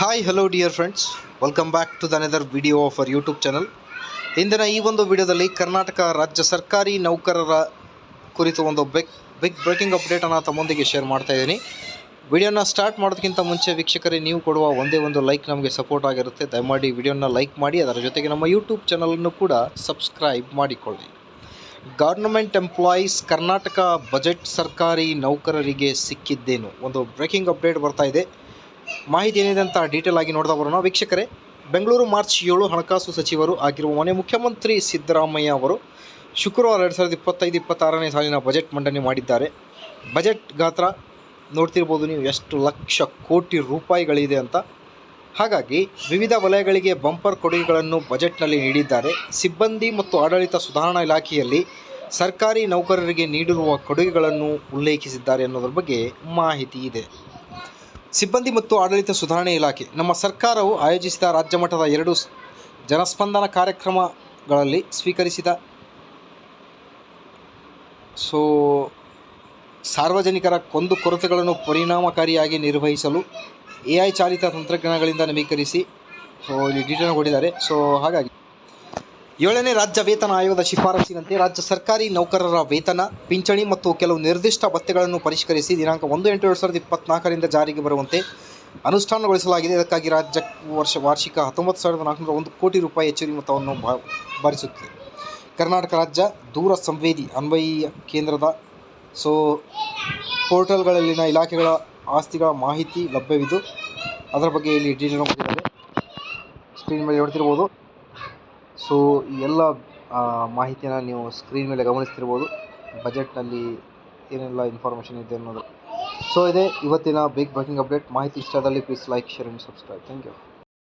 Hi hello dear friends, welcome back to the another video of our YouTube channel. ಇಂದಿನ ಈ ಒಂದು ವಿಡಿಯೋದಲ್ಲಿ ಕರ್ನಾಟಕ ರಾಜ್ಯ ಸರ್ಕಾರಿ ನೌಕರರ ಕುರಿತು ಒಂದು ಬಿಗ್ ಬ್ರೇಕಿಂಗ್ ಅಪ್ಡೇಟನ್ನು ತಮ್ಮೊಂದಿಗೆ ಶೇರ್ ಮಾಡ್ತಾ ಇದ್ದೀನಿ. ವಿಡಿಯೋನ ಸ್ಟಾರ್ಟ್ ಮಾಡೋದಕ್ಕಿಂತ ಮುಂಚೆ ವೀಕ್ಷಕರೇ, ನೀವು ಕೊಡುವ ಒಂದೇ ಒಂದು ಲೈಕ್ ನಮಗೆ ಸಪೋರ್ಟ್ ಆಗಿರುತ್ತೆ. ದಯಮಾಡಿ ವಿಡಿಯೋನ ಲೈಕ್ ಮಾಡಿ, ಅದರ ಜೊತೆಗೆ ನಮ್ಮ ಯೂಟ್ಯೂಬ್ ಚಾನಲನ್ನು ಕೂಡ ಸಬ್ಸ್ಕ್ರೈಬ್ ಮಾಡಿಕೊಳ್ಳಿ. ಗವರ್ನಮೆಂಟ್ ಎಂಪ್ಲಾಯೀಸ್ ಕರ್ನಾಟಕ ಬಜೆಟ್ ಸರ್ಕಾರಿ ನೌಕರರಿಗೆ ಸಿಕ್ಕಿದ್ದೇನು, ಒಂದು ಬ್ರೇಕಿಂಗ್ ಅಪ್ಡೇಟ್ ಬರ್ತಾ ಇದೆ. ಮಾಹಿತಿ ಏನಿದೆ ಅಂತ ಡೀಟೇಲ್ ಆಗಿ ನೋಡ್ತಾ ಬರೋಣ. ವೀಕ್ಷಕರೇ, ಬೆಂಗಳೂರು ಮಾರ್ಚ್ 7 ಹಣಕಾಸು ಸಚಿವರು ಆಗಿರುವ ಮಾನ್ಯ ಮುಖ್ಯಮಂತ್ರಿ ಸಿದ್ದರಾಮಯ್ಯ ಅವರು ಶುಕ್ರವಾರ 2025-26ನೇ ಸಾಲಿನ ಬಜೆಟ್ ಮಂಡನೆ ಮಾಡಿದ್ದಾರೆ. ಬಜೆಟ್ ಗಾತ್ರ ನೋಡ್ತಿರ್ಬೋದು ನೀವು, ಎಷ್ಟು ಲಕ್ಷ ಕೋಟಿ ರೂಪಾಯಿಗಳಿದೆ ಅಂತ. ಹಾಗಾಗಿ ವಿವಿಧ ವಲಯಗಳಿಗೆ ಬಂಪರ್ ಕೊಡುಗೆಗಳನ್ನು ಬಜೆಟ್ನಲ್ಲಿ ನೀಡಿದ್ದಾರೆ. ಸಿಬ್ಬಂದಿ ಮತ್ತು ಆಡಳಿತ ಸುಧಾರಣಾ ಇಲಾಖೆಯಲ್ಲಿ ಸರ್ಕಾರಿ ನೌಕರರಿಗೆ ನೀಡಿರುವ ಕೊಡುಗೆಗಳನ್ನು ಉಲ್ಲೇಖಿಸಿದ್ದಾರೆ ಅನ್ನೋದ್ರ ಬಗ್ಗೆ ಮಾಹಿತಿ ಇದೆ. ಸಿಬ್ಬಂದಿ ಮತ್ತು ಆಡಳಿತ ಸುಧಾರಣೆ ಇಲಾಖೆ ನಮ್ಮ ಸರ್ಕಾರವು ಆಯೋಜಿಸಿದ ರಾಜ್ಯ ಮಟ್ಟದ 2 ಜನಸ್ಪಂದನ ಕಾರ್ಯಕ್ರಮಗಳಲ್ಲಿ ಸ್ವೀಕರಿಸಿದ ಸಾರ್ವಜನಿಕರ ಕುಂದುಕೊರತೆಗಳನ್ನು ಪರಿಣಾಮಕಾರಿಯಾಗಿ ನಿರ್ವಹಿಸಲು AI ಚಾಲಿತ ತಂತ್ರಜ್ಞಾನಗಳಿಂದ ನವೀಕರಿಸಿ ಇಲ್ಲಿ ಡೀಟೇಲ್ ಕೊಟ್ಟಿದ್ದಾರೆ. ಹಾಗಾಗಿ 7ನೇ ರಾಜ್ಯ ವೇತನ ಆಯೋಗದ ಶಿಫಾರಸಿನಂತೆ ರಾಜ್ಯ ಸರ್ಕಾರಿ ನೌಕರರ ವೇತನ, ಪಿಂಚಣಿ ಮತ್ತು ಕೆಲವು ನಿರ್ದಿಷ್ಟ ಭತ್ಯೆಗಳನ್ನು ಪರಿಷ್ಕರಿಸಿ ದಿನಾಂಕ 1/8/2024ರಿಂದ ಜಾರಿಗೆ ಬರುವಂತೆ ಅನುಷ್ಠಾನಗೊಳಿಸಲಾಗಿದೆ. ಇದಕ್ಕಾಗಿ ರಾಜ್ಯ ವಾರ್ಷಿಕ 19,401 ಕೋಟಿ ರೂಪಾಯಿ ಹೆಚ್ಚುವರಿ ಮೊತ್ತವನ್ನು ಭರಿಸುತ್ತಿದೆ. ಕರ್ನಾಟಕ ರಾಜ್ಯ ದೂರ ಸಂವೇದಿ ಅನ್ವಯ ಕೇಂದ್ರದ ಪೋರ್ಟಲ್ಗಳಲ್ಲಿನ ಇಲಾಖೆಗಳ ಆಸ್ತಿಗಳ ಮಾಹಿತಿ ಲಭ್ಯವಿದ್ದು, ಅದರ ಬಗ್ಗೆ ಇಲ್ಲಿ ಡೀಟೇಲ್ ಮಾಡಿದ್ದಾರೆ. ಸ್ಕ್ರೀನ್ ಮೇಲೆ ನೋಡ್ತಿರ್ಬೋದು. ಈ ಎಲ್ಲ ಮಾಹಿತಿಯನ್ನು ನೀವು ಸ್ಕ್ರೀನ್ ಮೇಲೆ ಗಮನಿಸ್ತಿರ್ಬೋದು. ಬಜೆಟ್ನಲ್ಲಿ ಏನೆಲ್ಲ ಇನ್ಫಾರ್ಮೇಷನ್ ಇದೆ ಅನ್ನೋದು. ಇದೇ ಇವತ್ತಿನ ಬಿಗ್ ಬ್ರೇಕಿಂಗ್ ಅಪ್ಡೇಟ್. ಮಾಹಿತಿ ಇಷ್ಟದಲ್ಲಿ please like, share and subscribe. Thank you.